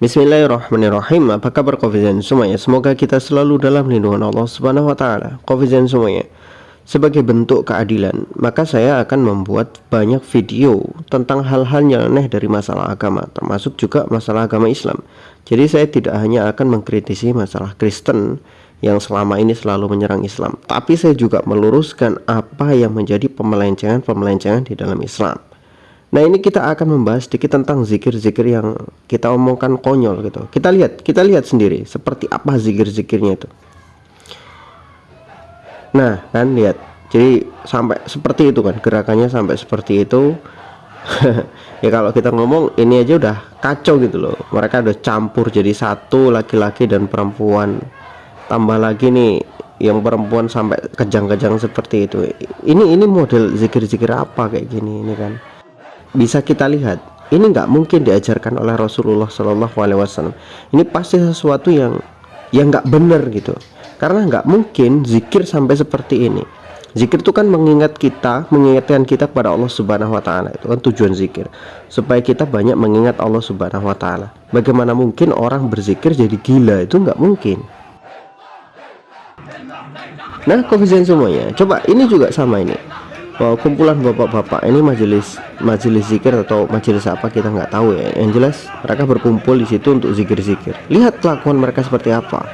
Bismillahirrahmanirrahim. Apa kabar Kofizen semuanya? Semoga kita selalu dalam lindungan Allah Subhanahu wa taala. Kofizen semuanya, sebagai bentuk keadilan, maka saya akan membuat banyak video tentang hal-hal nyeleneh dari masalah agama, termasuk juga masalah agama Islam. Jadi saya tidak hanya akan mengkritisi masalah Kristen yang selama ini selalu menyerang Islam, tapi saya juga meluruskan apa yang menjadi pemelencengan di dalam Islam. Nah, ini kita akan membahas sedikit tentang zikir-zikir yang kita omongkan konyol gitu. Kita lihat sendiri seperti apa zikir-zikirnya itu. Nah, kan lihat. Jadi sampai seperti itu kan, gerakannya sampai seperti itu. Ya kalau kita ngomong ini aja udah kacau gitu loh. Mereka udah campur jadi satu, laki-laki dan perempuan. Tambah lagi nih yang perempuan sampai kejang-kejang seperti itu. Ini model zikir-zikir apa kayak gini ini kan. Bisa kita lihat, ini nggak mungkin diajarkan oleh Rasulullah Shallallahu Alaihi Wasallam. Ini pasti sesuatu yang nggak benar gitu. Karena nggak mungkin zikir sampai seperti ini. Zikir itu kan mengingatkan kita kepada Allah Subhanahu Wa Taala. Itu kan tujuan zikir, supaya kita banyak mengingat Allah Subhanahu Wa Taala. Bagaimana mungkin orang berzikir jadi gila? Itu nggak mungkin. Nah, koefisien semuanya, coba ini juga sama ini. Kumpulan bapak-bapak ini majelis zikir atau majelis apa kita nggak tahu ya. Yang jelas mereka berkumpul di situ untuk zikir-zikir. Lihat kelakuan mereka seperti apa.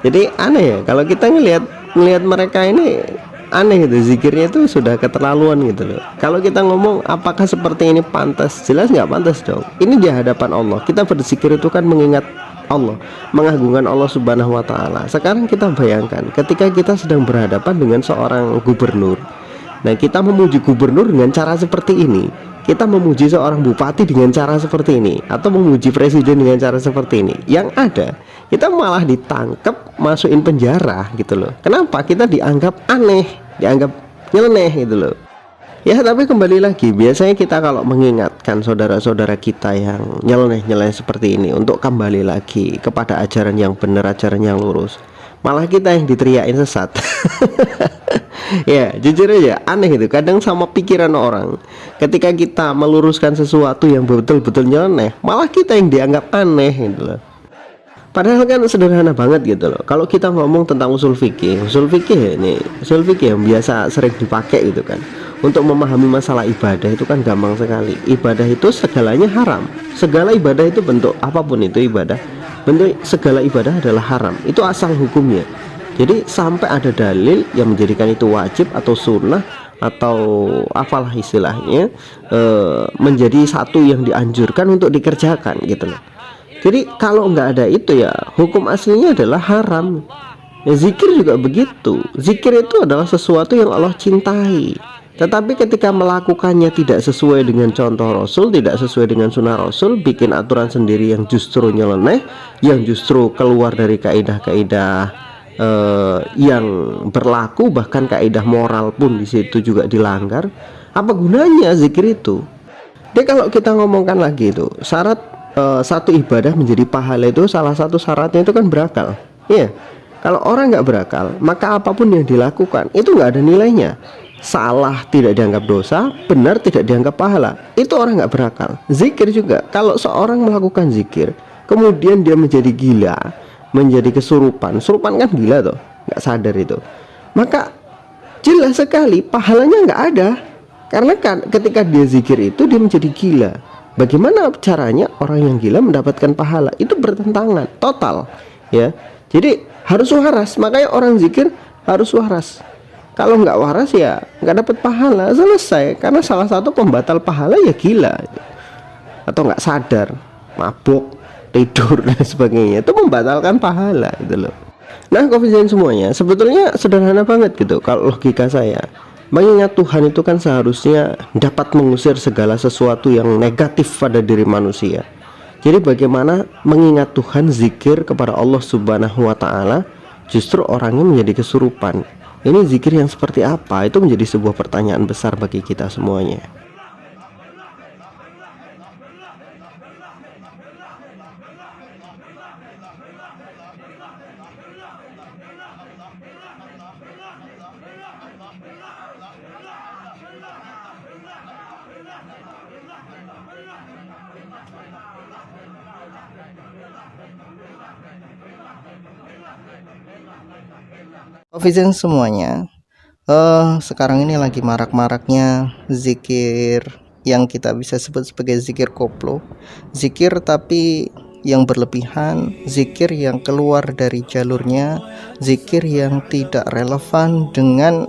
Jadi aneh ya kalau kita ngelihat mereka ini aneh gitu, zikirnya itu sudah keterlaluan gitu loh. Kalau kita ngomong apakah seperti ini pantas, jelas nggak pantas dong. Ini di hadapan Allah, kita berzikir itu kan mengingat Allah, mengagungkan Allah Subhanahu wa taala. Sekarang kita bayangkan ketika kita sedang berhadapan dengan seorang gubernur. Nah, kita memuji gubernur dengan cara seperti ini. Kita memuji seorang bupati dengan cara seperti ini, atau memuji presiden dengan cara seperti ini. Yang ada, kita malah ditangkap, masukin penjara gitu loh. Kenapa? Kita dianggap aneh, dianggap nyeleneh gitu loh. Ya, tapi kembali lagi, biasanya kita kalau mengingatkan saudara-saudara kita yang nyeleneh seperti ini untuk kembali lagi kepada ajaran yang benar, ajaran yang lurus, malah kita yang diteriakin sesat. Ya, jujur aja aneh itu kadang sama pikiran orang. Ketika kita meluruskan sesuatu yang betul-betul nyeleneh, malah kita yang dianggap aneh gitu loh. Padahal kan sederhana banget gitu loh. Kalau kita ngomong tentang usul fikih yang biasa sering dipakai gitu kan, untuk memahami masalah ibadah itu kan gampang sekali. Ibadah itu segalanya haram. Segala ibadah itu bentuk apapun itu ibadah, segala ibadah adalah haram. Itu asal hukumnya. Jadi sampai ada dalil yang menjadikan itu wajib atau sunnah atau apalah istilahnya, menjadi satu yang dianjurkan untuk dikerjakan gitu loh. Jadi kalau nggak ada itu ya hukum aslinya adalah haram. Ya, zikir juga begitu. Zikir itu adalah sesuatu yang Allah cintai. Tetapi ketika melakukannya tidak sesuai dengan contoh Rasul, tidak sesuai dengan sunnah Rasul, bikin aturan sendiri yang justru nyeleneh, yang justru keluar dari kaidah-kaidah yang berlaku, bahkan kaidah moral pun di situ juga dilanggar. Apa gunanya zikir itu? Jadi kalau kita ngomongkan lagi itu syarat satu ibadah menjadi pahala itu salah satu syaratnya itu kan berakal. Iya. Kalau orang nggak berakal, maka apapun yang dilakukan itu nggak ada nilainya. Salah tidak dianggap dosa, benar tidak dianggap pahala. Itu orang nggak berakal. Zikir juga. Kalau seorang melakukan zikir, kemudian dia menjadi gila, menjadi kesurupan kan gila tuh, nggak sadar itu. Maka jelas sekali pahalanya nggak ada. Karena kan ketika dia zikir itu dia menjadi gila. Bagaimana caranya orang yang gila mendapatkan pahala? Itu bertentangan total ya. Jadi harus waras. Makanya orang zikir harus waras. Kalau nggak waras ya nggak dapat pahala, selesai. Karena salah satu pembatal pahala ya gila, atau nggak sadar, mabuk, tidur dan sebagainya. Itu membatalkan pahala gitu loh. Nah, koefisien semuanya sebetulnya sederhana banget gitu kalau logika saya. Mengingat Tuhan itu kan seharusnya dapat mengusir segala sesuatu yang negatif pada diri manusia. Jadi bagaimana mengingat Tuhan, zikir kepada Allah Subhanahu wa taala, justru orangnya menjadi kesurupan. Ini zikir yang seperti apa? Itu menjadi sebuah pertanyaan besar bagi kita semuanya. Netizen semuanya, sekarang ini lagi marak-maraknya zikir yang kita bisa sebut sebagai zikir koplo, zikir tapi yang berlebihan, zikir yang keluar dari jalurnya, zikir yang tidak relevan dengan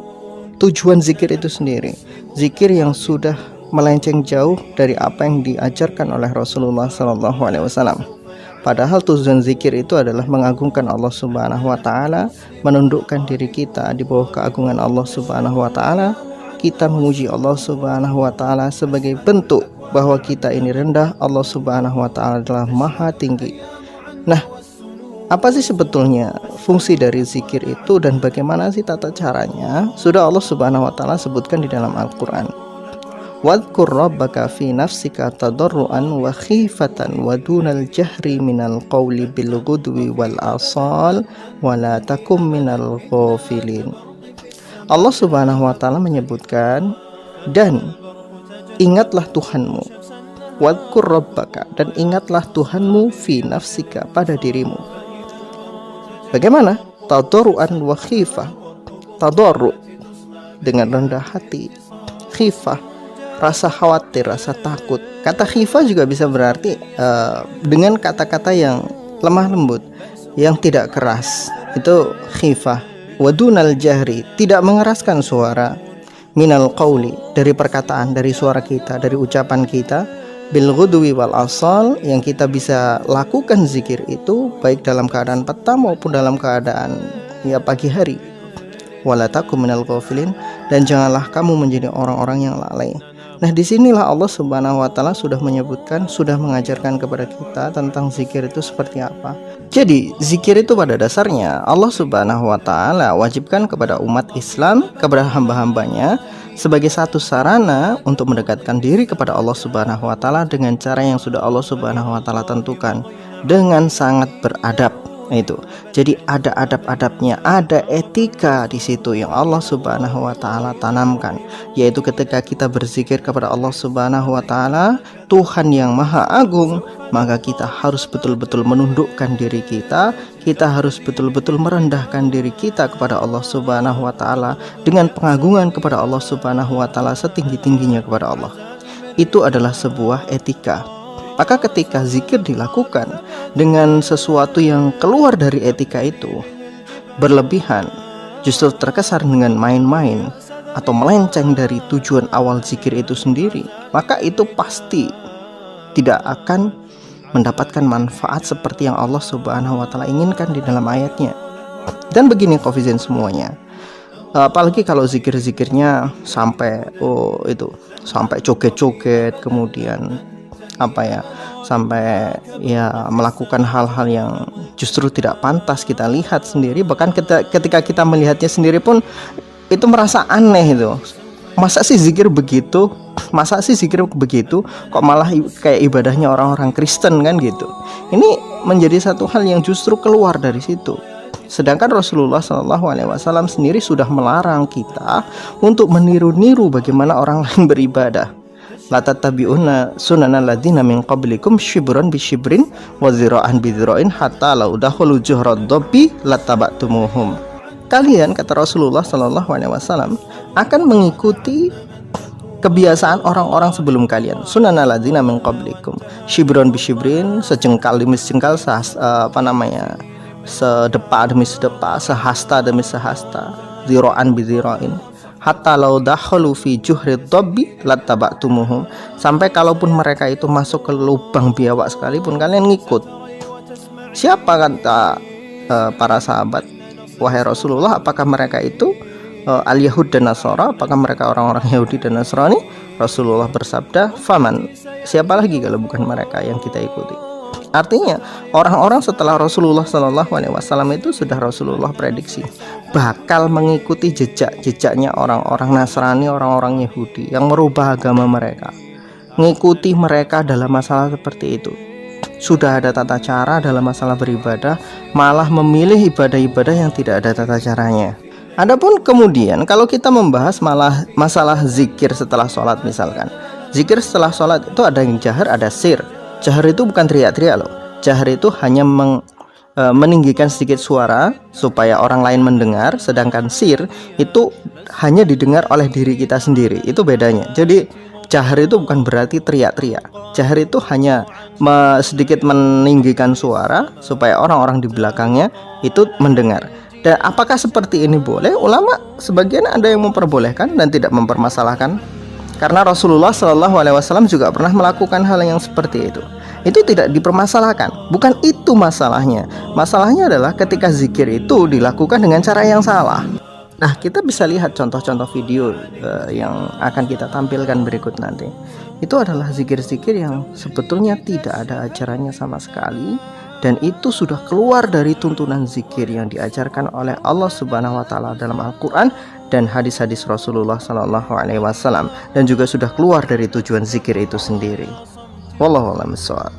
tujuan zikir itu sendiri, zikir yang sudah melenceng jauh dari apa yang diajarkan oleh Rasulullah SAW. Padahal tujuan zikir itu adalah mengagungkan Allah Subhanahu wa taala, menundukkan diri kita di bawah keagungan Allah Subhanahu wa taala. Kita memuji Allah Subhanahu wa taala sebagai bentuk bahwa kita ini rendah, Allah Subhanahu wa taala adalah maha tinggi. Nah, apa sih sebetulnya fungsi dari zikir itu dan bagaimana sih tata caranya? Sudah Allah Subhanahu wa taala sebutkan di dalam Al-Qur'an. Wadhkur rabbaka fi nafsika tadarruan wa khifatan wa dunal jahri minal qawli bil ghudwi wal asal wa la takum minal ghafilin. Allah Subhanahu wa taala menyebutkan, dan ingatlah Tuhanmu, wadhkur rabbaka, dan ingatlah Tuhanmu fi nafsika, pada dirimu. Bagaimana? Tadarruan wa khifah. Tadarru dengan rendah hati, khifah rasa khawatir, rasa takut. Kata khifah juga bisa berarti dengan kata-kata yang lemah lembut, yang tidak keras. Itu khifah. Wadunal jahri, tidak mengeraskan suara, minal qawli, dari perkataan, dari suara kita, dari ucapan kita, bil ghudwi wal asal, yang kita bisa lakukan zikir itu baik dalam keadaan petang maupun dalam keadaan pagi hari. Wala takum minal ghafilin, dan janganlah kamu menjadi orang-orang yang lalai. Nah, disinilah Allah Subhanahu wa taala sudah menyebutkan, sudah mengajarkan kepada kita tentang zikir itu seperti apa. Jadi, zikir itu pada dasarnya Allah Subhanahu wa taala wajibkan kepada umat Islam, kepada hamba-hambanya, sebagai satu sarana untuk mendekatkan diri kepada Allah Subhanahu wa taala dengan cara yang sudah Allah Subhanahu wa taala tentukan, dengan sangat beradab. Itu. Jadi ada adab-adabnya, ada etika di situ yang Allah Subhanahu wa taala tanamkan, yaitu ketika kita berzikir kepada Allah Subhanahu wa taala, Tuhan yang Maha Agung, maka kita harus betul-betul menundukkan diri kita harus betul-betul merendahkan diri kita kepada Allah Subhanahu wa taala dengan pengagungan kepada Allah Subhanahu wa taala setinggi-tingginya kepada Allah. Itu adalah sebuah etika. Maka ketika zikir dilakukan dengan sesuatu yang keluar dari etika itu, berlebihan, justru terkesan dengan main-main atau melenceng dari tujuan awal zikir itu sendiri, maka itu pasti tidak akan mendapatkan manfaat seperti yang Allah Subhanahu wa taala inginkan di dalam ayatnya. Dan begini kofizen semuanya, apalagi kalau zikir-zikirnya sampai sampai joget-joget, kemudian sampai melakukan hal-hal yang justru tidak pantas kita lihat sendiri. Bahkan ketika kita melihatnya sendiri pun itu merasa aneh itu. Masa sih zikir begitu? Masa sih zikir begitu? Kok malah kayak ibadahnya orang-orang Kristen kan gitu. Ini menjadi satu hal yang justru keluar dari situ. Sedangkan Rasulullah SAW sendiri sudah melarang kita untuk meniru-niru bagaimana orang lain beribadah. La tattabi'unna sunanal ladzina min qablikum shibran bi shibrin wa zira'an bi zira'in hatta law dakhulu juhrad dabbi lattaba'tumuhum. Kalian, kata Rasulullah SAW, akan mengikuti kebiasaan orang-orang sebelum kalian. Sunanal ladzina min qablikum, shibran bi shibrin, sejengkal demi sejengkal, sedepa demi sedepa, sehasta demi sehasta, zira'an bi zira'in, hatta law dakhalu fi juhrid dabbi lattaba'tumuhum, sampai kalaupun mereka itu masuk ke lubang biawak sekalipun kalian ngikut. Siapa, kata para sahabat, wahai Rasulullah, apakah mereka itu al-Yahud dan Nasara? Apakah mereka orang-orang Yahudi dan Nasrani? Rasulullah bersabda, faman, siapa lagi kalau bukan mereka yang kita ikuti? Artinya orang-orang setelah Rasulullah SAW itu sudah Rasulullah prediksi bakal mengikuti jejaknya orang-orang Nasrani, orang-orang Yahudi yang merubah agama mereka, mengikuti mereka dalam masalah seperti itu. Sudah ada tata cara dalam masalah beribadah, malah memilih ibadah-ibadah yang tidak ada tata caranya. Adapun kemudian kalau kita membahas masalah zikir setelah sholat, misalkan zikir setelah sholat itu ada yang jahar, ada sir. Jahar itu bukan teriak-teriak loh. Jahar itu hanya meninggikan sedikit suara supaya orang lain mendengar, sedangkan sir itu hanya didengar oleh diri kita sendiri. Itu bedanya. Jadi jahar itu bukan berarti teriak-teriak. Jahar itu hanya sedikit meninggikan suara supaya orang-orang di belakangnya itu mendengar. Dan apakah seperti ini boleh? Ulama sebagian ada yang memperbolehkan dan tidak mempermasalahkan. Karena Rasulullah SAW juga pernah melakukan hal yang seperti itu. Itu tidak dipermasalahkan. Bukan itu masalahnya. Masalahnya adalah ketika zikir itu dilakukan dengan cara yang salah. Nah, kita bisa lihat contoh-contoh video yang akan kita tampilkan berikut nanti. Itu adalah zikir-zikir yang sebetulnya tidak ada ajarannya sama sekali, dan itu sudah keluar dari tuntunan zikir yang diajarkan oleh Allah Subhanahu wa taala dalam Al-Qur'an dan hadis-hadis Rasulullah SAW, dan juga sudah keluar dari tujuan zikir itu sendiri. Wallahu a'lam bishawab.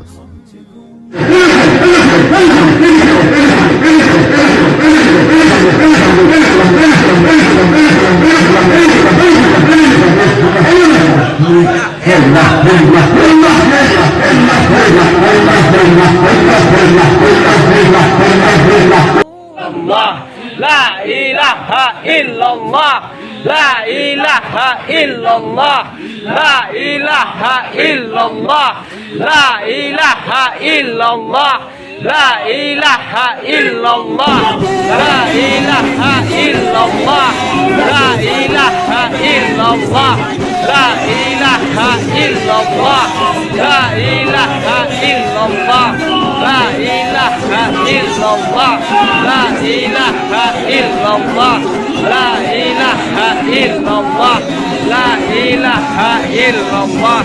La ilaha illallah, la ilaha illallah, la ilaha illallah, la ilaha illallah, la ilaha illallah, la ilaha illallah, la ilaha illallah, la ilaha illallah, la ilaha illallah, la ilaha illallah, la ilaha illallah, la ilaha illallah, la ilaha illallah.